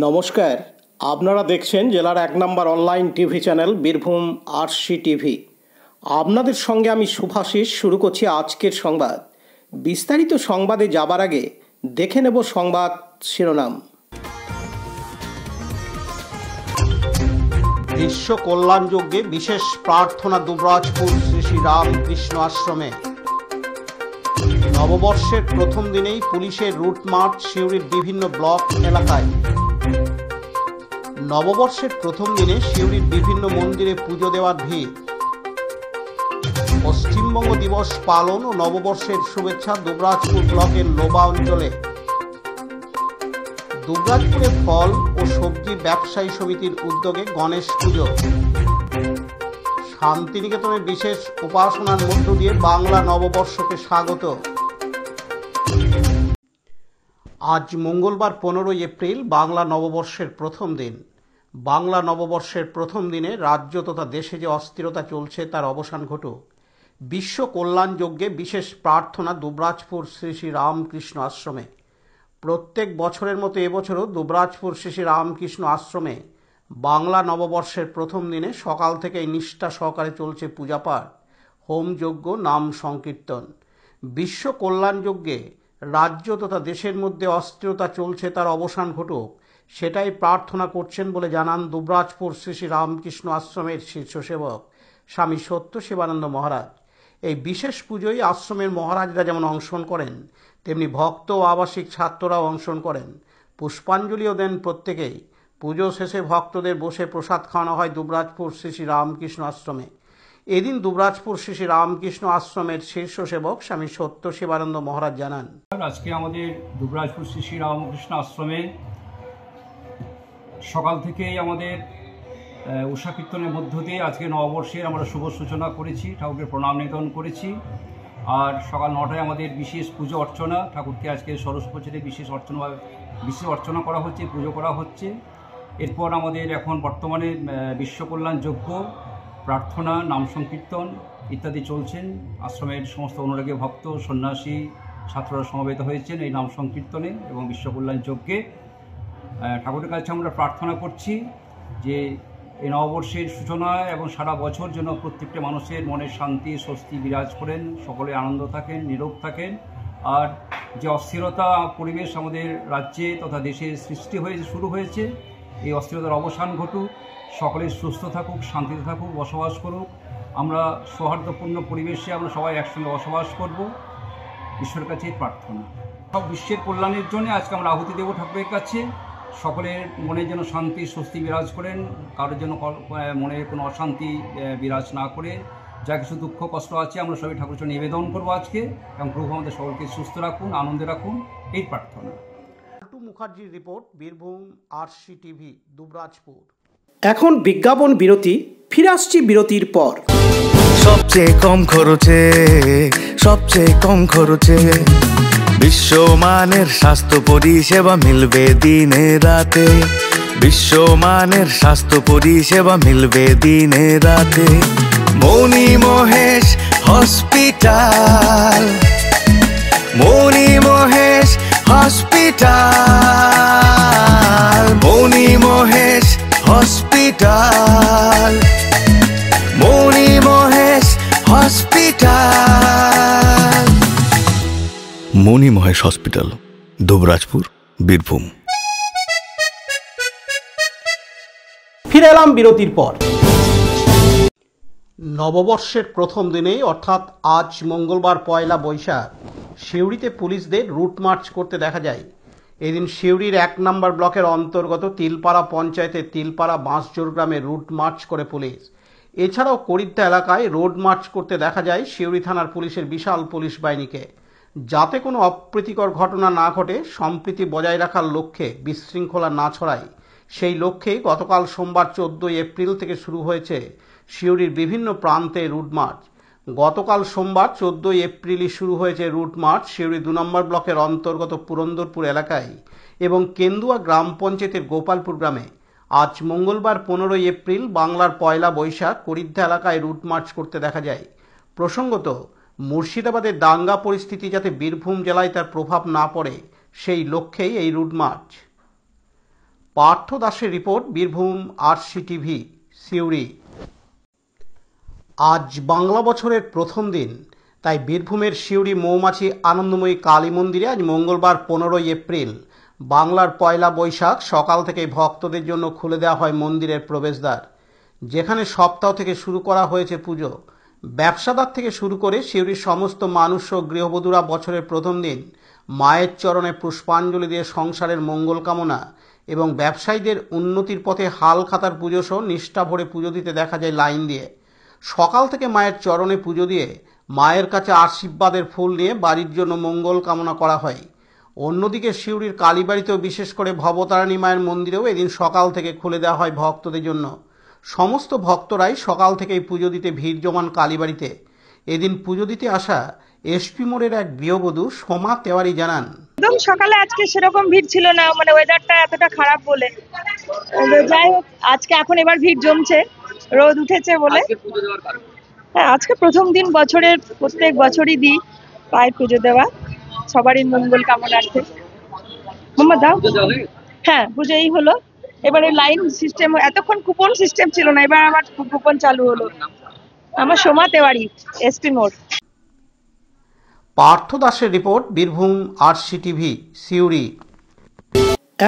নমস্কার, আপনারা দেখছেন জেলার ১ number online TV channel Birbhum RC TV. আপনাদের সঙ্গে আমি শুভাশিস। শুরু করছি আজকের সংবাদ। বিস্তারিত সংবাদে যাবার আগে দেখে নেব সংবাদ শিরোনাম। বিশ্ব কল্যাণ যজ্ঞে বিশেষ প্রার্থনা দুবরাজপুর শ্রী শ্রী রামকৃষ্ণ আশ্রমে। নববর্ষের প্রথম দিনেই পুলিশের রুট মার্চ সিউড়ির বিভিন্ন ব্লক এলাকায়। নববর্ষের প্রথম দিনে সিউড়ির বিভিন্ন মন্দিরে পুজো দেওয়ার ভিড়। পশ্চিমবঙ্গ দিবস পালন ও নববর্ষের শুভেচ্ছা দুবরাজপুর ব্লকের লোবা অঞ্চলে। দুবরাজপুরে ফল ও সবজি ব্যবসায়ী সমিতির উদ্যোগে গণেশ পুজো। শান্তিনিকেতনে বিশেষ উপাসনার মধ্য দিয়ে বাংলা নববর্ষকে স্বাগত। আজ মঙ্গলবার 15 এপ্রিল বাংলা নববর্ষের প্রথম দিন। বাংলা নববর্ষের প্রথম দিনে রাজ্য তথা দেশে যে অস্থিরতা চলছে তার অবসান ঘটুক। বিশ্ব কল্যাণ যজ্ঞে বিশেষ প্রার্থনা দুবরাজপুর শ্রী শ্রী রামকৃষ্ণ আশ্রমে। প্রত্যেক বছরের মতো এবছরও দুবরাজপুর শ্রী শ্রী রামকৃষ্ণ আশ্রমে বাংলা নববর্ষের প্রথম দিনে সকাল থেকেই নিষ্ঠা সহকারে চলছে পূজাপাঠ, হোমযজ্ঞ, নাম সংকীর্তন। বিশ্ব কল্যাণ যজ্ঞে রাজ্য তথা দেশের মধ্যে অস্থিরতা চলছে তার অবসান ঘটুক, সেটাই প্রার্থনা করছেন বলে জানান দুবরাজপুর শ্রী শ্রী রামকৃষ্ণ আশ্রমের শীর্ষ সেবক স্বামী সত্য শিবানন্দ মহারাজ। এই বিশেষ পুজোয় আশ্রমের মহারাজরা যেমন অংশগ্রহণ করেন, তেমনি ভক্ত ও আবাসিক ছাত্ররাও অংশগ্রহণ করেন। পুষ্পাঞ্জলিও দেন প্রত্যেকেই। পুজো শেষে ভক্তদের বসে প্রসাদ খাওয়ানো হয় দুবরাজপুর শ্রী শ্রী রামকৃষ্ণ আশ্রমে। এদিন দুবরাজপুর শ্রী শ্রী রামকৃষ্ণ আশ্রমের শীর্ষ সেবক স্বামী সত্য শিবানন্দ মহারাজ জানান, আজকে আমাদের দুবরাজপুর শ্রী শ্রী রামকৃষ্ণ আশ্রমে সকাল থেকেই আমাদের উষা কীর্তনের মধ্য দিয়ে আজকে নববর্ষের আমরা শুভ সূচনা করেছি, ঠাকুরকে প্রণাম নিবেদন করেছি। আর সকাল 9টায় আমাদের বিশেষ পুজো অর্চনা, ঠাকুরকে আজকে সরস্বতীতে বিশেষ অর্চনা করা হচ্ছে, পুজো করা হচ্ছে। এরপর আমাদের এখন বর্তমানে বিশ্বকল্যাণ যজ্ঞ, প্রার্থনা, নাম সংকীর্তন ইত্যাদি চলছেন। আশ্রমের সমস্ত অনুরাগী ভক্ত, সন্ন্যাসী, ছাত্ররা সমবেত হয়েছেন এই নাম সংকীর্তনে এবং বিশ্বকল্যাণ যজ্ঞে। ঠাকুরের কাছে আমরা প্রার্থনা করছি যে এই নববর্ষের সূচনা এবং সারা বছর যেন প্রত্যেকটা মানুষের মনে শান্তি স্বস্তি বিরাজ করেন, সকলে আনন্দ থাকেন, নীরব থাকেন। আর যে অস্থিরতা পরিবেশ আমাদের রাজ্যে তথা দেশে সৃষ্টি শুরু হয়েছে, এই অস্থিরতার অবসান ঘটুক, সকলে সুস্থ থাকুক, শান্তিতে থাকুক, বসবাস করুক। আমরা সৌহার্দ্যপূর্ণ পরিবেশে আমরা সবাই একসঙ্গে বসবাস করব, ঈশ্বরের কাছে প্রার্থনা। সব বিশ্বের কল্যাণের জন্য আজকে আমরা আহুতি দেব ঠাকুরের কাছে। সকলের মনে যেন শান্তি স্বস্তি বিরাজ করেন, কারোর যেন মনে কোনো অশান্তি বিরাজ না করে। যা কিছু দুঃখ কষ্ট আছে আমরা সবাই ঠাকুরের জন্য নিবেদন করবো আজকে, এবং প্রভু আমাদের সকলকে সুস্থ রাখুন, আনন্দে রাখুন, এই প্রার্থনা। মুখার্জির report, Birbhum RC TV, Dubrajpur. এখন বিজ্ঞাপন বিরতি, ফিরে আসছি বিরতির পর। সবচেয়ে কম খরচে বিশ্বমানের স্বাস্থ্য পরিষেবা মিলবে দিনে রাতে। বিশ্বমানের স্বাস্থ্য পরিষেবা মিলবে দিনে রাতে। মণি মহেশ হসপিটাল, মণি মহেশ হসপিটাল, মণি মহেশ হসপিটাল, মণি মহেশ হসপিটাল। মণি মহেশ হসপিটাল, দুবরাজপুর, বীরভূম। ফিরে এলাম বিরতির পর। নববর্ষের প্রথম দিনেই অর্থাৎ আজ মঙ্গলবার 1 বৈশাখ সিউড়িতে পুলিশদের রুট মার্চ করতে দেখা যায়। এদিন সিউড়ির 1 নম্বর ব্লকের অন্তর্গত তিলপাড়া পঞ্চায়েতের তিলপাড়া বাঁশজোর গ্রামে রুট মার্চ করে পুলিশ। এছাড়াও করিদ্দা এলাকায় রোড মার্চ করতে দেখা যায় সিউড়ি থানার পুলিশের বিশাল পুলিশ বাহিনীকে। যাতে কোনো অপ্রীতিকর ঘটনা না ঘটে, সম্প্রীতি বজায় রাখার লক্ষ্যে, বিশৃঙ্খলা না ছড়ায়, সেই লক্ষ্যেই গতকাল সোমবার 14 এপ্রিল থেকে শুরু হয়েছে সিউড়ির বিভিন্ন প্রান্তে রুট মার্চ। গতকাল সোমবার 14 এপ্রিলই শুরু হয়েছে রুট মার্চ সিউড়ি 2 নম্বর ব্লকের অন্তর্গত পুরন্দরপুর এলাকায় এবং কেন্দুয়া গ্রাম পঞ্চায়েতের গোপালপুর গ্রামে। আজ মঙ্গলবার 15 এপ্রিল বাংলার 1 বৈশাখ করিদ্দা এলাকায় রুট মার্চ করতে দেখা যায়। প্রসঙ্গত, মুর্শিদাবাদের দাঙ্গা পরিস্থিতি যাতে বীরভূম জেলায় তার প্রভাব না পড়ে, সেই লক্ষ্যেই এই রুট মার্চ। পার্থ দাসের report, Birbhum RC TV, Suri. আজ বাংলা বছরের প্রথম দিন, তাই বীরভূমের সিউড়ি মৌমাছি আনন্দময়ী কালী মন্দিরে আজ মঙ্গলবার 15 এপ্রিল বাংলার পয়লা বৈশাখ সকাল থেকে ভক্তদের জন্য খুলে দেওয়া হয় মন্দিরের প্রবেশদ্বার, যেখানে সপ্তাহ থেকে শুরু করা হয়েছে পুজো। ব্যবসাদার থেকে শুরু করে সিউড়ির সমস্ত মানুষ ও গৃহবধূরা বছরের প্রথম দিন মায়ের চরণে পুষ্পাঞ্জলি দিয়ে সংসারের মঙ্গল কামনা এবং ব্যবসায়ীদের উন্নতির পথে হাল খাতার পুজো সহ নিষ্ঠা ভরে পুজো দিতে দেখা যায় লাইন দিয়ে। সকাল থেকে মায়ের চরণে পুজো দিয়ে মায়ের কাছে আশীর্বাদের ফুল নিয়ে বাড়ির জন্য মঙ্গল কামনা করা হয়। অন্যদিকে সিউড়ির কালীবাড়িতেও, বিশেষ করে ভবতারিণী মায়ের মন্দিরেও এদিন সকাল থেকে খুলে দেওয়া হয় ভক্তদের জন্য। সমস্ত ভক্তরাই সকাল থেকেই পুজো দিতে ভিড় জমান কালীবাড়িতে। এদিন পুজো দিতে আসা এসপি মোড়ের এক গৃহবধূ সোমা তেওয়ারি জানান, একদম সকালে আজকে সেরকম ভিড় ছিল না, মানে ওয়েদারটা এতটা খারাপ বলে। যাই হোক, আজকে এখন এবার ভিড় জমছে, রোদ উঠেছে বলে। হ্যাঁ, আজকে প্রথম দিন, বছরের প্রত্যেক বছরই দিই পায়ের পুজো দেওয়া, সবারই মঙ্গল কামনার্থে। মাম্মা দাও। হ্যাঁ, পুজো এই হলো। এবারে লাইন সিস্টেম, এতক্ষণ কুপন সিস্টেম ছিল না, এবার আমার কুপন চালু হলো। আমার সোমা তেওয়ারি, এসপি মোড়। পার্থ দাসের report, Birbhum RC TV, Suri.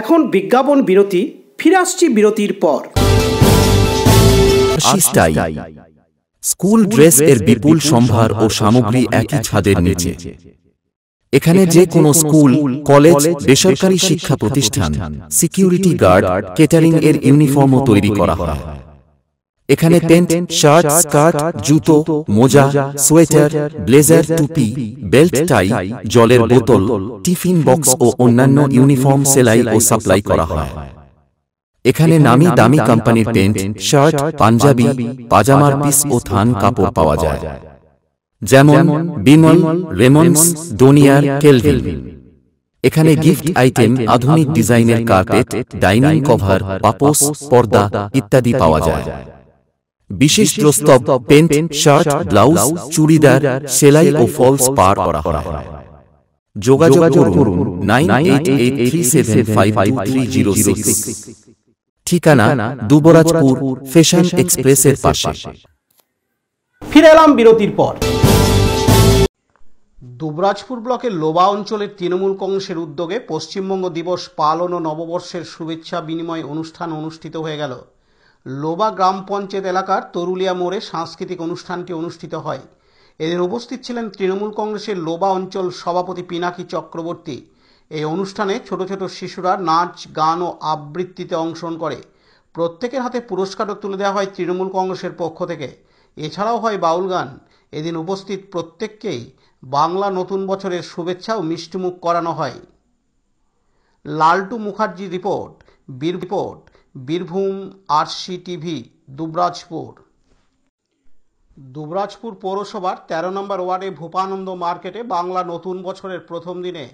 এখন বিজ্ঞাপন বিরতি, ফিরে আসছি বিরতির পর। স্টাইল স্কুল ড্রেস এর বিপুল সম্ভার ও সামগ্রী একই ছাদের নিচে। এখানে যে কোনো স্কুল, কলেজ, বেসরকারি শিক্ষা প্রতিষ্ঠান, সিকিউরিটি গার্ড, কেটারিং এর ইউনিফর্মও তৈরি করা হয়। এখানে প্যান্ট, শার্ট, স্কার্ট, জুতো, মোজা, সোয়েটার, ব্লেজার, টুপি, বেল্ট, টাই, জলের বোতল, টিফিন বক্স ও অন্যান্য ইউনিফর্ম সেলাই ও সাপ্লাই করা হয়। এখানে নামি দামি কোম্পানির প্যান্ট, শার্ট, পাঞ্জাবি, পাজামার পিস ও থান কাপড় পাওয়া যায়, যেমন বিমল, রেমন্ডস, ডোনিয়ার, কেলভিন। এখানে গিফট আইটেম, আধুনিক ডিজাইনের কার্পেট, ডাইনিং কভার, পাপোশ, পর্দা ইত্যাদি পাওয়া যায়। বিশেষ প্রস্তাব, প্যান্ট, শার্ট, ব্লাউজ, চুড়িদার, সেলাই ও ফলস পার করা হয়। যোগাযোগ করুন 9883752306। ঠিকানা দুবরাজপুর, ফ্যাশন এক্সপ্রেসের পাশে। ফিরে এলাম বিরতির পর। দুবরাজপুর ব্লকের লোবা অঞ্চলের তৃণমূল কংগ্রেসের উদ্যোগে পশ্চিমবঙ্গ দিবস পালন ও নববর্ষের শুভেচ্ছা বিনিময় অনুষ্ঠান অনুষ্ঠিত হয়ে গেল। লোবা গ্রাম পঞ্চায়েত এলাকার তরুলিয়া মোড়ে সাংস্কৃতিক অনুষ্ঠানটি অনুষ্ঠিত হয়। এদিন উপস্থিত ছিলেন তৃণমূল কংগ্রেসের লোবা অঞ্চল সভাপতি পিনাকি চক্রবর্তী। এই অনুষ্ঠানে ছোট ছোট শিশুরা নাচ, গান ও আবৃত্তিতে অংশগ্রহণ করে। প্রত্যেকের হাতে পুরস্কারও তুলে দেওয়া হয় তৃণমূল কংগ্রেসের পক্ষ থেকে। এছাড়াও হয় বাউল গান। এদিন উপস্থিত প্রত্যেককেই বাংলা নতুন বছরের শুভেচ্ছা ও মিষ্টিমুখ করানো হয়। Laltu Mukherjee report, Birbhum RC TV, Dubrajpur. Dubrajpur পৌরসভার 13 নম্বর ওয়ার্ডে ভূপানন্দ মার্কেটে বাংলা নতুন বছরের প্রথম দিনে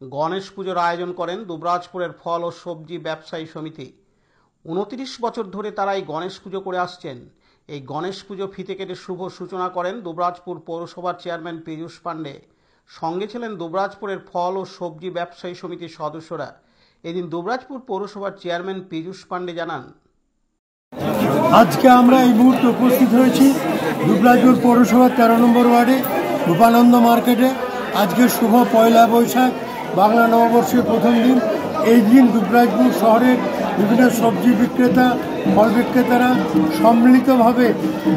গণেশ পুজোর আয়োজন করেন দুবরাজপুরের ফল ও সবজি ব্যবসায়ী সমিতি। 29 বছর ধরে তারা এই গণেশ পুজো করে আসছেন। এই গণেশ পুজো ফিতে কেটে শুভ সূচনা করেন দুবরাজপুর পৌরসভার চেয়ারম্যান পীযূষ পাণ্ডে। সঙ্গে ছিলেন দুবরাজপুরের ফল ও সবজি ব্যবসায়ী সমিতির সদস্যরা। এদিন দুবরাজপুর পৌরসভার চেয়ারম্যান পীযূষ পাণ্ডে জানান, আজকে আমরা এই মুহূর্তে উপস্থিত হয়েছি দুবরাজপুর পৌরসভার 13 নম্বর ওয়ার্ডে ভূপানন্দ মার্কেটে। আজকে শুভ পয়লা বৈশাখ, বাংলা নববর্ষের প্রথম দিন। এই দিন দুবরাজপুর শহরের বিভিন্ন সবজি বিক্রেতা, ফল বিক্রেতারা সম্মিলিতভাবে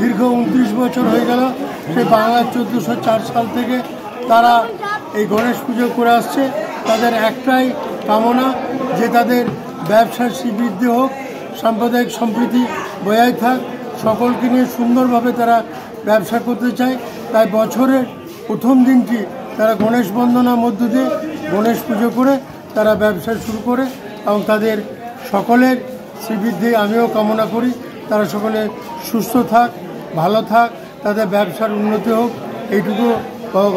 দীর্ঘ 29 বছর হয়ে গেল, সেই বাংলা 1404 সাল থেকে তারা এই গণেশ পুজো করে আসছে। তাদের একটাই কামনা যে তাদের ব্যবসার শ্রীবৃদ্ধি হোক, সাম্প্রদায়িক সম্প্রীতি বজায় থাক, সকলকে নিয়ে সুন্দরভাবে তারা ব্যবসা করতে চায়। তাই বছরের প্রথম দিনটি তারা গণেশ বন্দনার মধ্য দিয়ে গণেশ পুজো করে তারা ব্যবসা শুরু করে এবং তাদের সকলের শ্রীবৃদ্ধি আমিও কামনা করি। তারা সকলে সুস্থ থাক, ভালো থাক, তাদের ব্যবসার উন্নতি হোক, এইটুকু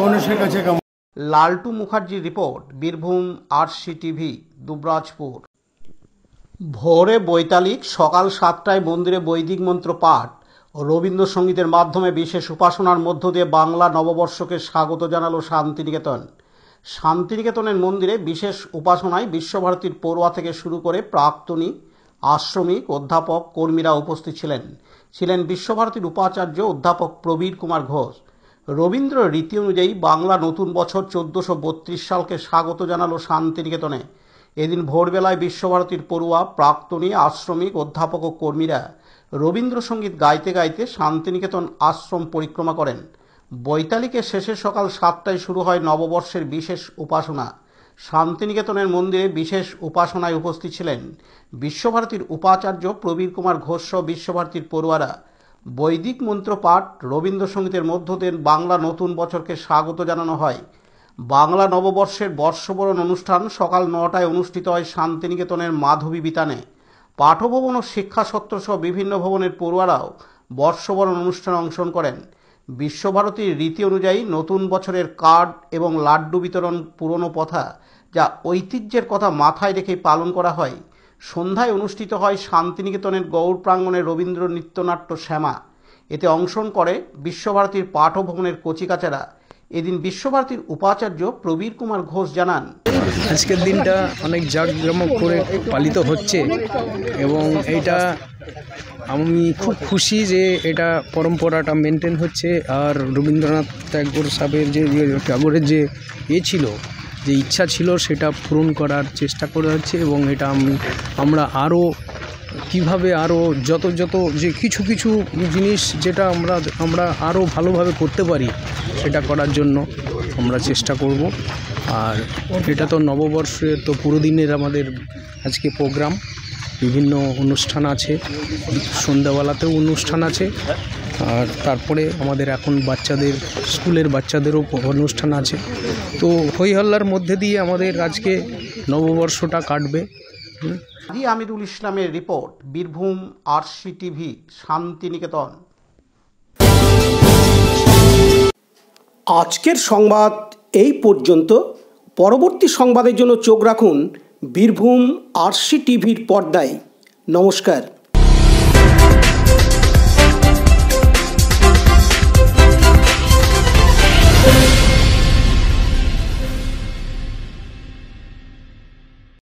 গণেশের কাছে কামনা। Laltu Mukherjee report, Birbhum RC TV, Dubrajpur. ভোরে বৈতালিক, সকাল 7টায় মন্দিরে বৈদিক মন্ত্র পাঠ ও রবীন্দ্রসঙ্গীতের মাধ্যমে বিশেষ উপাসনার মধ্য দিয়ে বাংলা নববর্ষকে স্বাগত জানালো শান্তিনিকেতন। শান্তিনিকেতনের মন্দিরে বিশেষ উপাসনায় বিশ্বভারতীর পড়ুয়া থেকে শুরু করে প্রাক্তনী, আশ্রমিক, অধ্যাপক, কর্মীরা উপস্থিত ছিলেন বিশ্বভারতীর উপাচার্য অধ্যাপক প্রবীর কুমার ঘোষ। রবীন্দ্র রীতি অনুযায়ী বাংলা নতুন বছর 1432 সালকে স্বাগত জানালো শান্তিনিকেতনে। এদিন ভোরবেলায় বিশ্বভারতীর পড়ুয়া, প্রাক্তনী, আশ্রমিক, অধ্যাপক ও কর্মীরা রবীন্দ্রসঙ্গীত গাইতে গাইতে শান্তিনিকেতন আশ্রম পরিক্রমা করেন। বৈতালিকের শেষে সকাল 7টায় শুরু হয় নববর্ষের বিশেষ উপাসনা। শান্তিনিকেতনের মন্দিরে বিশেষ উপাসনায় উপস্থিত ছিলেন বিশ্বভারতীর উপাচার্য প্রবীর কুমার ঘোষ সহ বিশ্বভারতীর পড়ুয়ারা। বৈদিক মন্ত্র পাঠ, রবীন্দ্রসঙ্গীতের মধ্য দিয়ে বাংলা নতুন বছরকে স্বাগত জানানো হয়। বাংলা নববর্ষের বর্ষবরণ অনুষ্ঠান সকাল 9টায় অনুষ্ঠিত হয় শান্তিনিকেতনের মাধবী বিতানে। পাঠভবন ও শিক্ষা সত্র সহ বিভিন্ন ভবনের পড়ুয়ারাও বর্ষবরণ অনুষ্ঠানে অংশগ্রহণ করেন। বিশ্বভারতীর রীতি অনুযায়ী নতুন বছরের কার্ড এবং লাড্ডু বিতরণ পুরনো প্রথা, যা ঐতিহ্যের কথা মাথায় রেখে পালন করা হয়। সন্ধ্যায় অনুষ্ঠিত হয় শান্তিনিকেতনের গৌড় প্রাঙ্গণে রবীন্দ্র নৃত্যনাট্য শ্যামা। এতে অংশগ্রহণ করে বিশ্বভারতীর পাঠভবনের কচিকাচারা। এদিন বিশ্বভারতীর উপাচার্য প্রবীর কুমার ঘোষ জানান, আজকের দিনটা অনেক জাঁকজমক করে পালিত হচ্ছে এবং এটা আমি খুব খুশি যে এটা পরম্পরাটা মেনটেন হচ্ছে। আর রবীন্দ্রনাথ ট্যাগোর সাহেবের ট্যাগোরের যে ছিল, যে ইচ্ছা ছিল, সেটা পূরণ করার চেষ্টা করা হচ্ছে এবং এটা আমরা আরও কীভাবে আরও যত যে কিছু জিনিস যেটা আমরা আরও ভালোভাবে করতে পারি সেটা করার জন্য আমরা চেষ্টা করব। আর এটা তো নববর্ষের তো পুরো দিনের আমাদের আজকে প্রোগ্রাম, বিভিন্ন অনুষ্ঠান আছে, সন্ধ্যাবেলাতেও অনুষ্ঠান আছে, আর তারপরে আমাদের এখন স্কুলের বাচ্চাদেরও অনুষ্ঠান আছে। তো হই হল্লার মধ্যে দিয়ে আমাদের আজকে নববর্ষটা কাটবে। আজি আমিরুল ইসলামের রিপোর্ট, বীরভূম আরসি টিভি, শান্তিনিকেতন। আজকের সংবাদ এই পর্যন্ত। পরবর্তী সংবাদের জন্য চোখ রাখুন বীরভূম আরসি টিভির পর্দায়। নমস্কার।